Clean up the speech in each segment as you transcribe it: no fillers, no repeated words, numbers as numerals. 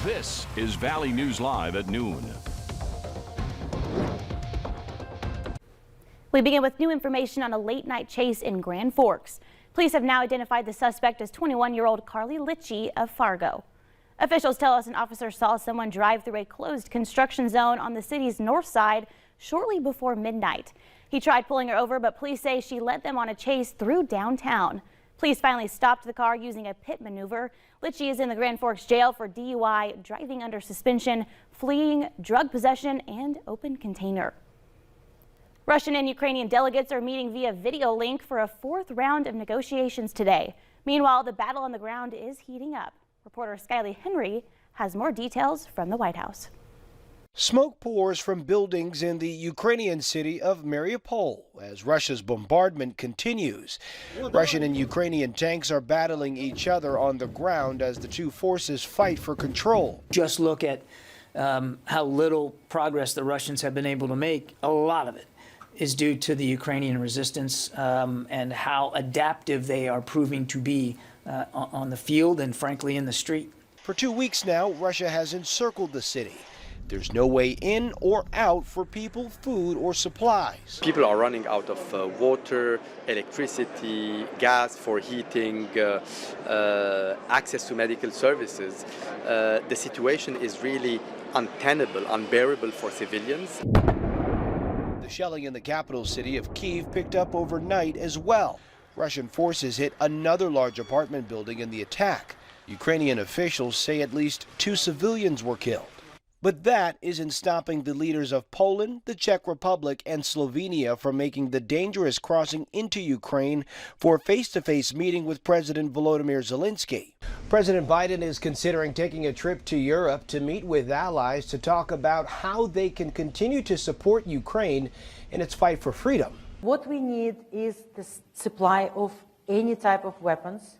This is Valley News Live at noon. We begin with new information on a late-night chase in Grand Forks. Police have now identified the suspect as 21-year-old Carly Litchie of Fargo. Officials tell us an officer saw someone drive through a closed construction zone on the city's north side shortly before midnight. He tried pulling her over, but police say she led them on a chase through downtown. Police finally stopped the car using a pit maneuver. Litchie is in the Grand Forks jail for DUI, driving under suspension, fleeing, drug possession, and open container. Russian and Ukrainian delegates are meeting via video link for a fourth round of negotiations today. Meanwhile, the battle on the ground is heating up. Reporter Skylie Henry has more details from the White House. Smoke pours from buildings in the Ukrainian city of Mariupol as Russia's bombardment continues. Russian and Ukrainian tanks are battling each other on the ground as the two forces fight for control. Just look at how little progress the Russians have been able to make. A lot of it is due to the Ukrainian resistance and how adaptive they are proving to be on the field and, frankly, in the street. For 2 weeks now, Russia has encircled the city. There's no way in or out for people, food, or supplies. People are running out of water, electricity, gas for heating, access to medical services. The situation is really untenable, unbearable for civilians. The shelling in the capital city of Kyiv picked up overnight as well. Russian forces hit another large apartment building in the attack. Ukrainian officials say at least 2 civilians were killed. But that isn't stopping the leaders of Poland, the Czech Republic, and Slovenia from making the dangerous crossing into Ukraine for a face-to-face meeting with President Volodymyr Zelensky. President Biden is considering taking a trip to Europe to meet with allies to talk about how they can continue to support Ukraine in its fight for freedom. What we need is the supply of any type of weapons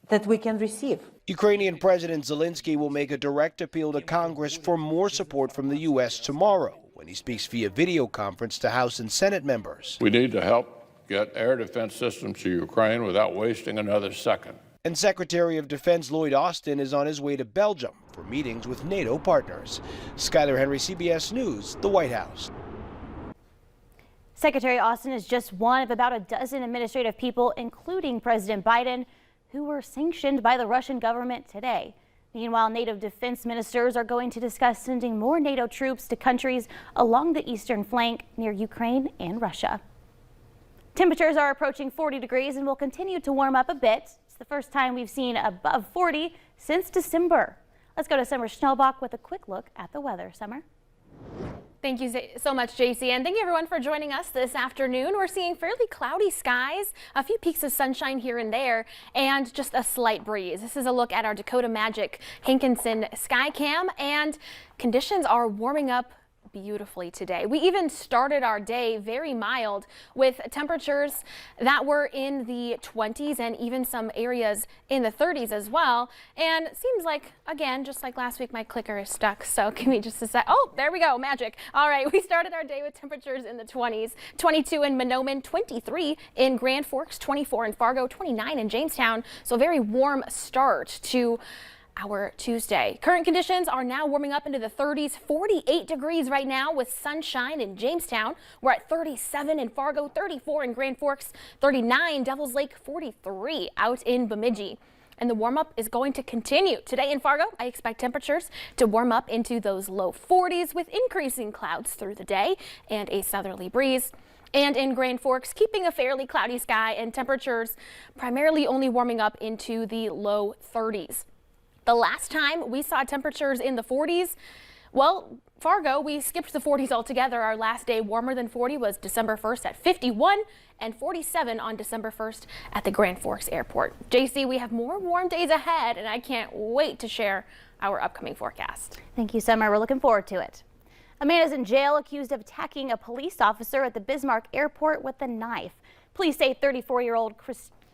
that we can receive. Ukrainian President Zelensky will make a direct appeal to Congress for more support from the U.S. tomorrow when he speaks via video conference to House and Senate members. We need to help get air defense systems to Ukraine without wasting another second. And Secretary of Defense Lloyd Austin is on his way to Belgium for meetings with NATO partners. Skyler Henry, CBS News, the White House. Secretary Austin is just one of about a dozen administrative people, including President Biden, who were sanctioned by the Russian government today. Meanwhile, NATO defense ministers are going to discuss sending more NATO troops to countries along the eastern flank near Ukraine and Russia. Temperatures are approaching 40 degrees and will continue to warm up a bit. It's the first time we've seen above 40 since December. Let's go to Summer Schnellbach with a quick look at the weather. Summer? Thank you so much, JC, and thank you everyone for joining us this afternoon. We're seeing fairly cloudy skies, a few peaks of sunshine here and there, and just a slight breeze. This is a look at our Dakota Magic Hankinson Skycam, and conditions are warming up beautifully today. We even started our day very mild with temperatures that were in the 20s and even some areas in the 30s as well. And it seems like, again, just like last week, my clicker is stuck. So give me just a sec. Oh, there we go. Magic. All right. We started our day with temperatures in the 20s, 22 in Monoman, 23 in Grand Forks, 24 in Fargo, 29 in Jamestown. So a very warm start to our Tuesday. Current conditions are now warming up into the 30s, 48 degrees right now with sunshine in Jamestown. We're at 37 in Fargo, 34 in Grand Forks, 39 Devil's Lake, 43 out in Bemidji. And the warm up is going to continue. Today in Fargo, I expect temperatures to warm up into those low 40s with increasing clouds through the day and a southerly breeze. And in Grand Forks, keeping a fairly cloudy sky and temperatures primarily only warming up into the low 30s. The last time we saw temperatures in the 40s, well, Fargo, we skipped the 40s altogether. Our last day warmer than 40 was December 1st at 51 and 47 on December 1st at the Grand Forks Airport. JC, we have more warm days ahead, and I can't wait to share our upcoming forecast. Thank you, Summer. We're looking forward to it. A man is in jail accused of attacking a police officer at the Bismarck Airport with a knife. Police say 34-year-old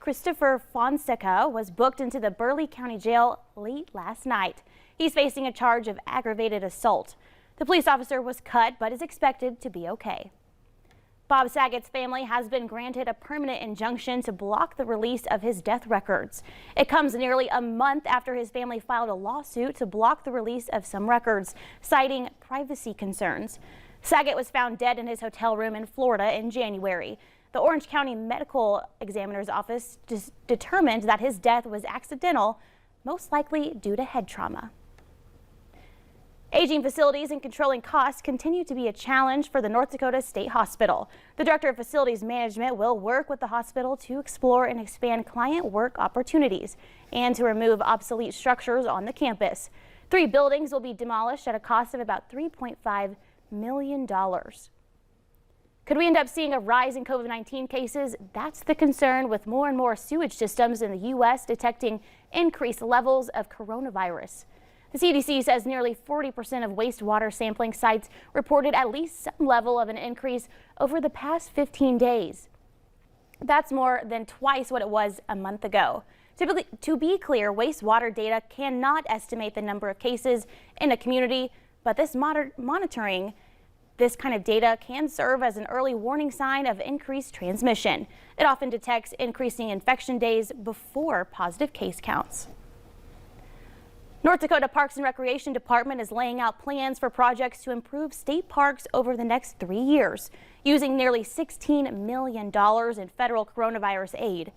Christopher Fonseca was booked into the Burleigh County Jail late last night. He's facing a charge of aggravated assault. The police officer was cut but is expected to be okay. Bob Saget's family has been granted a permanent injunction to block the release of his death records. It comes nearly a month after his family filed a lawsuit to block the release of some records, citing privacy concerns. Saget was found dead in his hotel room in Florida in January. The Orange County Medical Examiner's Office determined that his death was accidental, most likely due to head trauma. Aging facilities and controlling costs continue to be a challenge for the North Dakota State Hospital. The Director of Facilities Management will work with the hospital to explore and expand client work opportunities and to remove obsolete structures on the campus. 3 buildings will be demolished at a cost of about $3.5 million. Could we end up seeing a rise in COVID-19 cases? That's the concern, with more and more sewage systems in the U.S. detecting increased levels of coronavirus. The CDC says nearly 40% of wastewater sampling sites reported at least some level of an increase over the past 15 days. That's more than twice what it was a month ago. To be clear, wastewater data cannot estimate the number of cases in a community, but this monitoring this kind of data can serve as an early warning sign of increased transmission. It often detects increasing infection days before positive case counts. North Dakota Parks and Recreation Department is laying out plans for projects to improve state parks over the next 3 years, using nearly $16 million in federal coronavirus aid.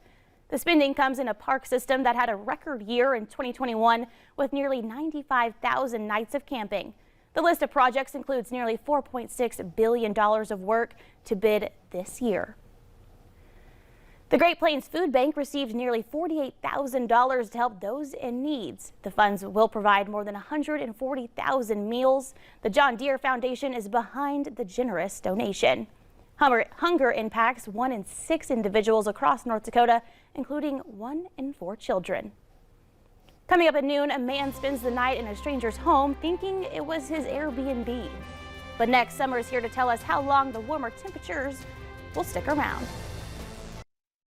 The spending comes in a park system that had a record year in 2021 with nearly 95,000 nights of camping. The list of projects includes nearly $4.6 billion of work to bid this year. The Great Plains Food Bank received nearly $48,000 to help those in need. The funds will provide more than 140,000 meals. The John Deere Foundation is behind the generous donation. Hunger impacts 1 in 6 individuals across North Dakota, including 1 in 4 children. Coming up at noon, a man spends the night in a stranger's home thinking it was his Airbnb. But next, Summer is here to tell us how long the warmer temperatures will stick around.